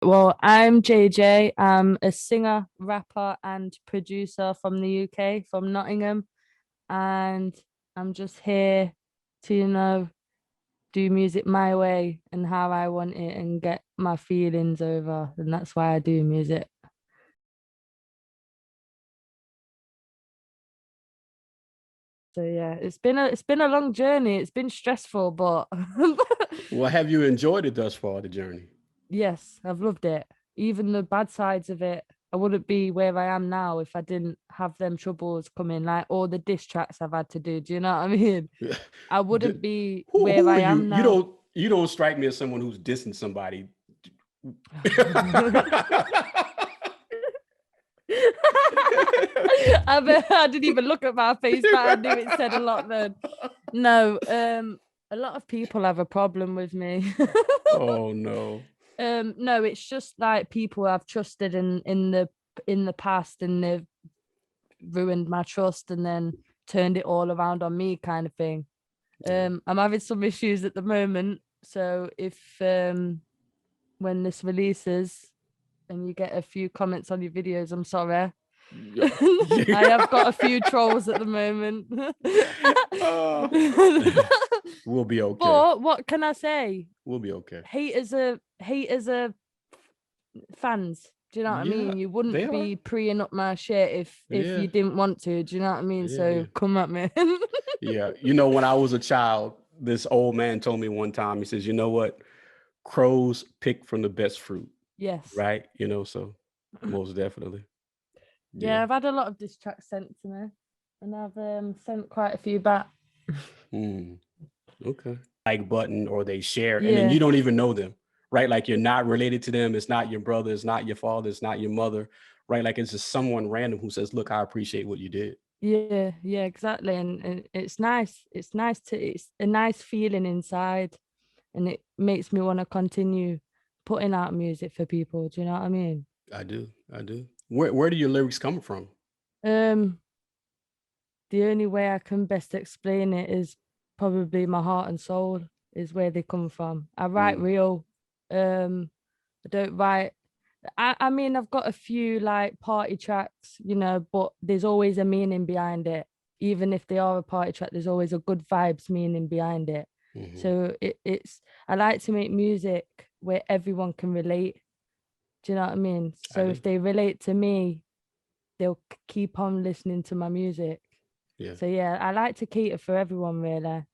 Well, I'm JJ. I'm a singer, rapper, and producer from the UK, from Nottingham, and I'm just here to, do music my way and how I want it and get my feelings over, and that's why I do music. So yeah, it's been a long journey. It's been stressful, but Well, have you enjoyed it thus far, the journey? yes, I've loved it. Even the bad sides of it. I wouldn't be where I am now if I didn't have them troubles coming, like all the diss tracks I've had to do. Do you know what I mean? I D- wouldn't be who where who I are you? am now. You don't strike me as someone who's dissing somebody. I didn't even look at my face, but I knew it said a lot then. No, a lot of people have a problem with me. Oh no. No, it's just like people I've trusted in the past, and they've ruined my trust and then turned it all around on me, kind of thing. Yeah. I'm having some issues at the moment, so if when this releases and you get a few comments on your videos, I'm sorry. Yeah. I have got a few trolls at the moment. Uh, we'll be okay. But what can I say? We'll be okay. Haters are fans. Do you know what I Yeah, mean? You they wouldn't are. be preeing up my shit if Yeah, you didn't want to. Do you know what I mean? yeah, yeah. So come at me. Yeah. You know, when I was a child, this old man told me one time, he says, you know what? Crows pick from the best fruit, Yes. right? So most definitely. Yeah. Yeah, I've had a lot of diss tracks sent to me, and I've sent quite a few back. Mm, okay. Like button or they share, and then Yeah, you don't even know them, right? Like you're not related to them. It's not your brother, it's not your father, it's not your mother, right? Like it's just someone random who says, look, I appreciate what you did. yeah, exactly. And it's nice. It's a nice feeling inside, and it makes me want to continue putting out music for people. Do you know what I mean? I do. I do. Where do your lyrics come from? Um, the only way I can best explain it is probably my heart and soul is where they come from. I write Mm, real. I don't write. I mean, I've got a few like party tracks, but there's always a meaning behind it. Even if they are a party track, there's always a good vibes meaning behind it. mhm. So I like to make music where everyone can relate. Do you know what I mean? I So do. if they relate to me, they'll keep on listening to my music. Yeah. So yeah, I like to cater for everyone really,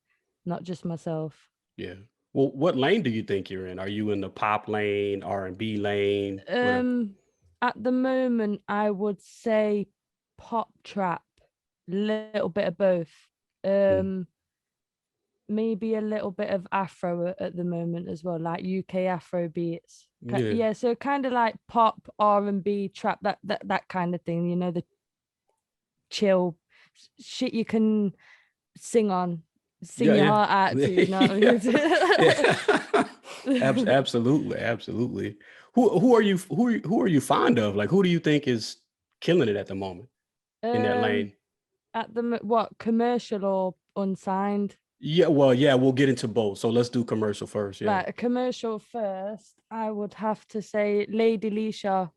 not just myself. Yeah. Well, what lane do you think you're in? Are you in the pop lane, R&B lane? What? Um, at the moment, I would say pop trap, little bit of both. Mm, Um, maybe a little bit of Afro at the moment as well, like UK Afro beats. yeah. Yeah, so kind of like pop, R&B, trap, that kind of thing. The chill shit you can sing on, sing Yeah, your yeah. heart out to. You know Yeah. Yeah. what I mean? Absolutely, absolutely. Who are you fond of? Like who do you think is killing it at the moment in that um, lane? at the what, commercial or unsigned? Yeah, well, yeah, we'll get into both. So let's do commercial first. Yeah. Like a commercial first, I would have to say Lady Leisha.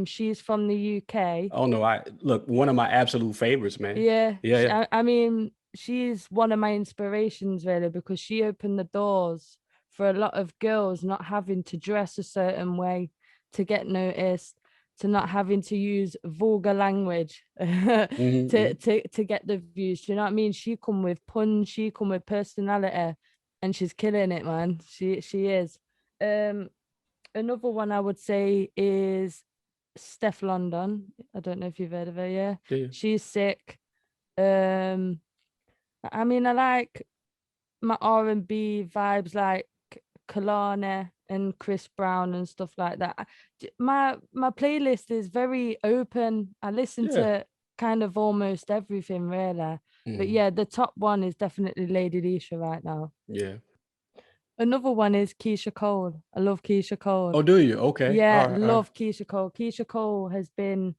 She's from the UK. Oh no, I look, one of my absolute favorites, man. Yeah, Yeah, yeah. I mean, she's one of my inspirations really, because she opened the doors for a lot of girls not having to dress a certain way to get noticed, to not having to use vulgar language Hmm, hmm. to get the views. Do you know what I mean? She come with puns, she come with personality, and she's killing it, man. She is. Um, Another one I would say is Steph London. I don't know if you've heard of her. Yeah, Yeah, yeah. she's sick. Um, I mean, I like my R&B vibes, like Kalane and Chris Brown and stuff like that. My playlist is very open. I listen Yeah. to kind of almost everything really. But Mhm. yeah, the top one is definitely Lady Leisha right now. Yeah. Another one is Keisha Cole. I love Keisha Cole. Oh, do you? Okay. Yeah, All right. All right. love Keisha Cole. Keisha Cole has been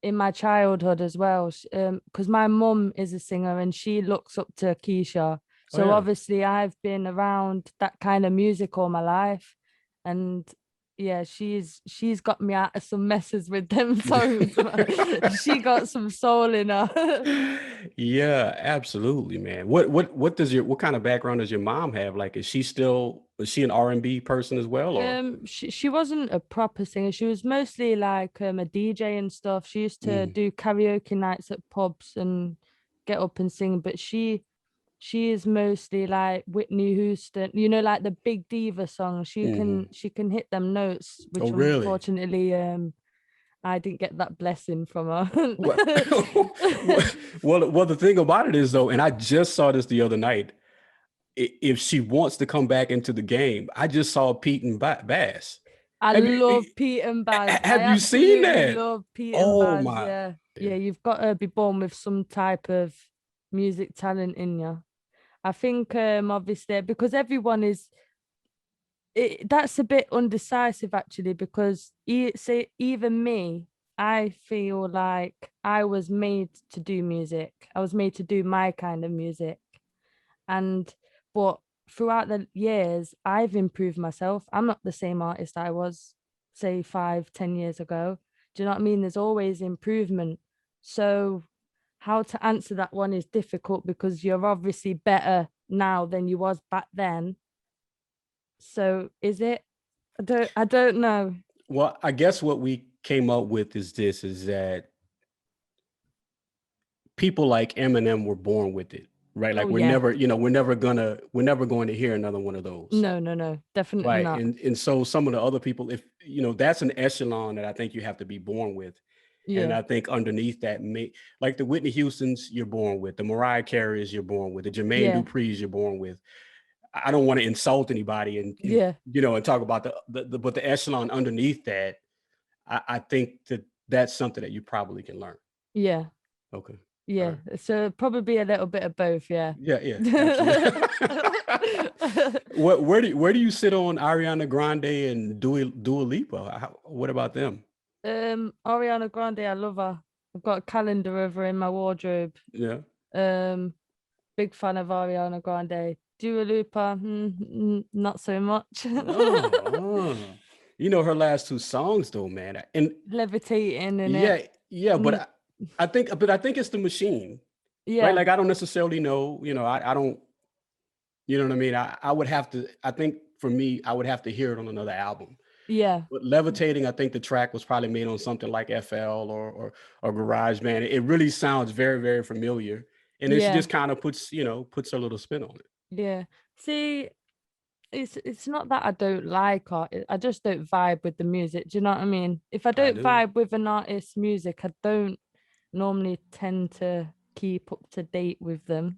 in my childhood as well, because my mum is a singer and she looks up to Keisha. Oh, So yeah. obviously I've been around that kind of music all my life, and yeah, she's got me out of some messes with them songs. She got some soul in her. Yeah, absolutely, man. What kind of background does your mom have? Like, is she an R&B person as well, or? She wasn't a proper singer. She was mostly like a DJ and stuff. She used to Mm, do karaoke nights at pubs and get up and sing, but she is mostly like Whitney Houston, you know, like the big diva songs. mhm. She can hit them notes, Oh, which really? unfortunately I didn't get that blessing from Well, her. well, the thing about it is though, and I just saw this the other night. If she wants to come back into the game, I just saw Pete and Bass. I Have you love Pete and Baz. I have you seen absolutely that? love Pete and Oh Baz. my. Yeah. Yeah. Yeah, you've got to be born with some type of music talent in you. I think obviously because everyone is that's a bit undecisive actually because say even me, I feel like I was made to do music. I was made to do my kind of music. And but throughout the years, I've improved myself. I'm not the same artist I was, say, 5, 10 years ago. Do you know what I mean? There's always improvement. So how to answer that one is difficult because you're obviously better now than you was back then. So is it? I don't know. Well, I guess what we came up with is that people like Eminem were born with it, right? Like Oh yeah. we're never going to hear another one of those. No, no, no. Definitely Right. not. And so some of the other people, if that's an echelon that I think you have to be born with. And Yeah. I think underneath that, like the Whitney Houstons, you're born with, the Mariah Careys, you're born with, the Jermaine Yeah. Dupri's, you're born with. I don't want to insult anybody and Yeah. and talk about but the echelon underneath that, I think that's something that you probably can learn. Yeah. Okay. All Yeah. right. So probably a little bit of both, yeah. Yeah, yeah, absolutely. Where do you sit on Ariana Grande and Dua Lipa? What about them? Ariana Grande, I love her. I've got a calendar of her in my wardrobe. Yeah. Um, big fan of Ariana Grande. Dua Lipa, not so much. Oh, you know her last two songs though, man. And Levitating in it. yeah, yeah, Mm, but I think it's the machine, right? yeah, Like I don't necessarily know, I don't, you know what I mean? I would have to, I think for me, I would have to hear it on another album. yeah, But Levitating, I think the track was probably made on something like FL or GarageBand. It really sounds very, very familiar. And then she yeah, just kind of puts a little spin on it. yeah. See, it's not that I don't like art. I just don't vibe with the music. Do you know what I mean? If I I don't do. vibe with an artist's music, I don't normally tend to keep up to date with them.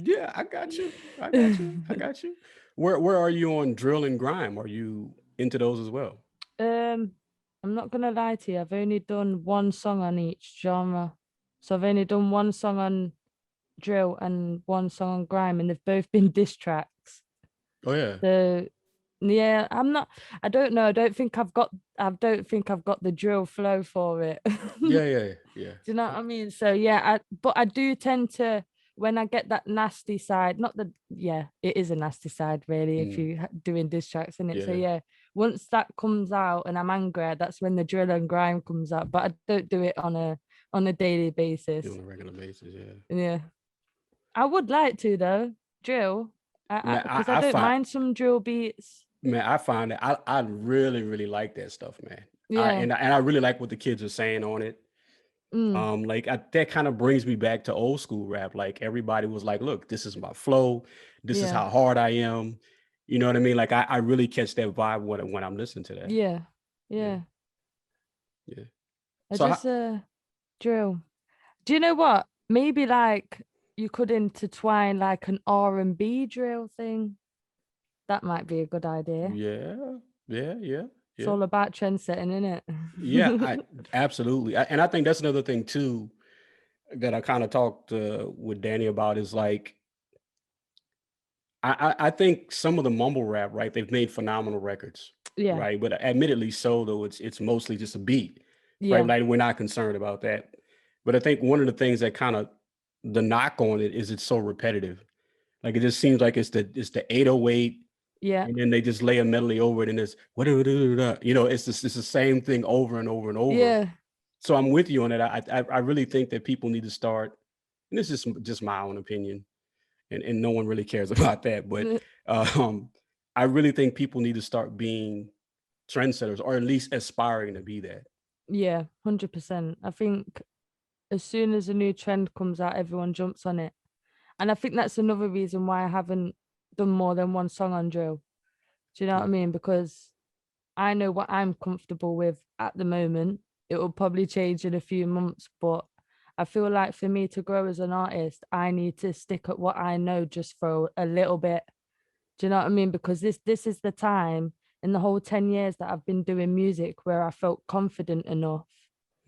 Yeah, I got you. I got you. I got you. Where are you on drill and grime? Are you into those as well? Um, I'm not gonna lie to you. I've only done one song on each genre. So I've only done one song on drill and one song on grime, and they've both been diss tracks. Oh yeah. So yeah, I'm not. I don't know. I don't think I've got the drill flow for it. Yeah, yeah, yeah. Do you know what I mean? So yeah, but I do tend to when I get that nasty side, not the yeah, it is a nasty side really if Mm, you doing diss tracks in it. So yeah. yeah, once that comes out and I'm angry, that's when the drill and grime comes out. But I don't do it on a daily On basis. a regular basis, yeah. Yeah, I would like to though drill, Man, because I don't mind some drill beats. I find that I really, really like that stuff, man. Yeah. And I really like what the kids are saying on it. Mm, That kind of brings me back to old school rap. Like everybody was like, look, this is my flow. This is yeah. how hard I am. You know what I mean? Like I really catch that vibe when I'm listening to that. Yeah. Yeah. Yeah. Yeah. I So just drill. Do you know what? Maybe like you could intertwine like an R&B drill thing. That might be a good idea. yeah, yeah, yeah, It's yeah. all about trend setting, isn't Yeah, it? I absolutely. And I think that's another thing too that I kind of talked with Danny about is like I think some of the mumble rap, right? They've made phenomenal records, Yeah. right? But admittedly so, though it's mostly just a beat, right? Yeah. Like we're not concerned about that. But I think one of the things that kind of the knock on it is it's so repetitive. Like it just seems like it's the 808. Yeah. and then they just lay a medley over it, and it's you know, it's the same thing over and over and over. Yeah. So I'm with you on it. I really think that people need to start, and this is just my own opinion, and no one really cares about that, but um, I really think people need to start being trendsetters, or at least aspiring to be that. Yeah, 100%. I think as soon as a new trend comes out, everyone jumps on it. And I think that's another reason why I haven't done more than one song on drill. Do you know what I Mm, mean? Because I know what I'm comfortable with at the moment. It will probably change in a few months, but I feel like for me to grow as an artist, I need to stick at what I know just for a little bit. Do you know what I mean? Because this is the time in the whole 10 years that I've been doing music where I felt confident enough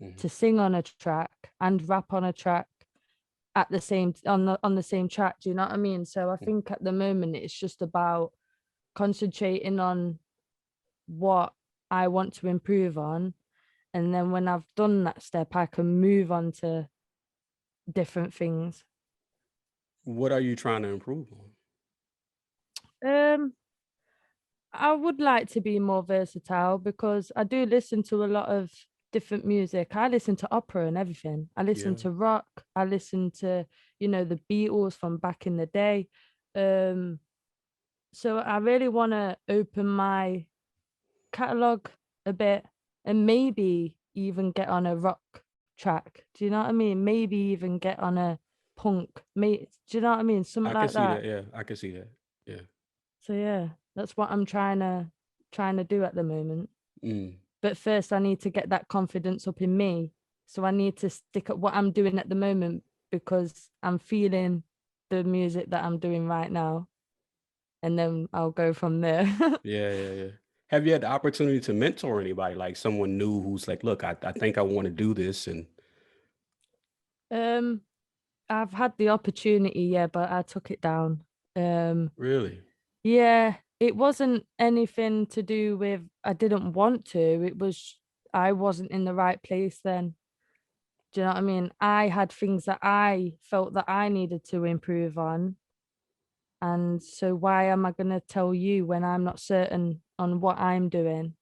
mhm. to sing on a track and rap on a track at the same on the same track. Do you know what I mean? So I Mm. think at the moment it's just about concentrating on what I want to improve on. And then when I've done that step, I can move on to different things. What are you trying to improve on? Um, I would like to be more versatile because I do listen to a lot of different music. I listen to opera and everything. I listen Yeah. to rock. I listen to, the Beatles from back in the day. Um, so I really want to open my catalog a bit and maybe even get on a rock track. Do you know what I mean? Maybe even get on a punk. Do you know what I mean? Something I can like see that. that. Yeah, I can see that. Yeah. So yeah, that's what I'm trying to do at the moment. Mm. But first I need to get that confidence up in me. So I need to stick at what I'm doing at the moment because I'm feeling the music that I'm doing right now. And then I'll go from there. Yeah, yeah, yeah. Have you had the opportunity to mentor anybody, like someone new who's like, look, I think I want to do this, and um I've had the opportunity, yeah, but I took it down. Um, really? yeah, it wasn't anything to do with I didn't want to. It was I wasn't in the right place then. Do you know what I mean? I had things that I felt that I needed to improve on. And so why am I gonna tell you when I'm not certain on what I'm doing?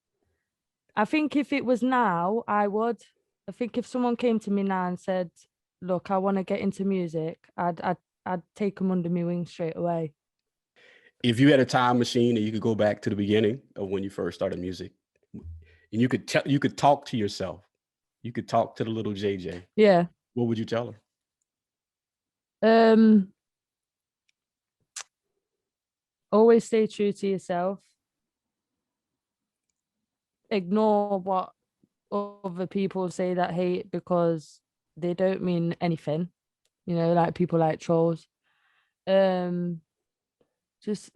I think if it was now, I would. I think if someone came to me now and said, "Look, I want to get into music," I'd take them under my wing straight away. If you had a time machine and you could go back to the beginning of when you first started music, and you could talk to yourself, you could talk to the little JJ. Yeah. What would you tell her? Um, always stay true to yourself. Ignore what other people say that hate because they don't mean anything. Like people like trolls. Um, just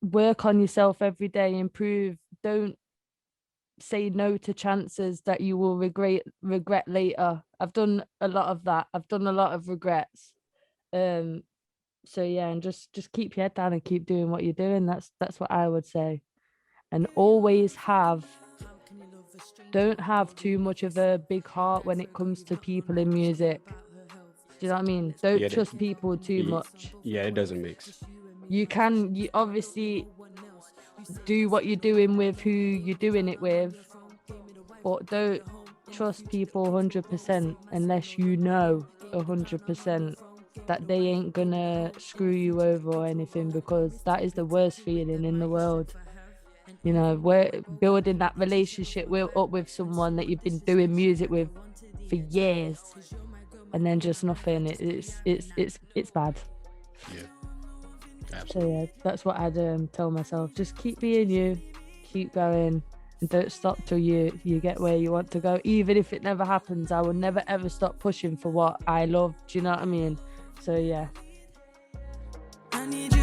work on yourself every day, improve. Don't say no to chances that you will regret later. I've done a lot of that. I've done a lot of regrets. Um, so yeah, and just keep your head down and keep doing what you're doing. That's what I would say. And always don't have too much of a big heart when it comes to people in music. Do you know what I mean? Don't Yeah, trust people too much. yeah, it doesn't mix. You obviously do what you're doing with who you're doing it with, but don't trust people 100% unless you know 100% that they ain't gonna screw you over or anything, because that is the worst feeling in the world. We're building that relationship up with someone that you've been doing music with for years, and then just nothing. It's bad. Yeah, So yeah, absolutely. that's what I'd tell myself. Just keep being you, keep going, and don't stop till you get where you want to go. Even if it never happens, I will never ever stop pushing for what I love. Do you know what I mean? So yeah. I need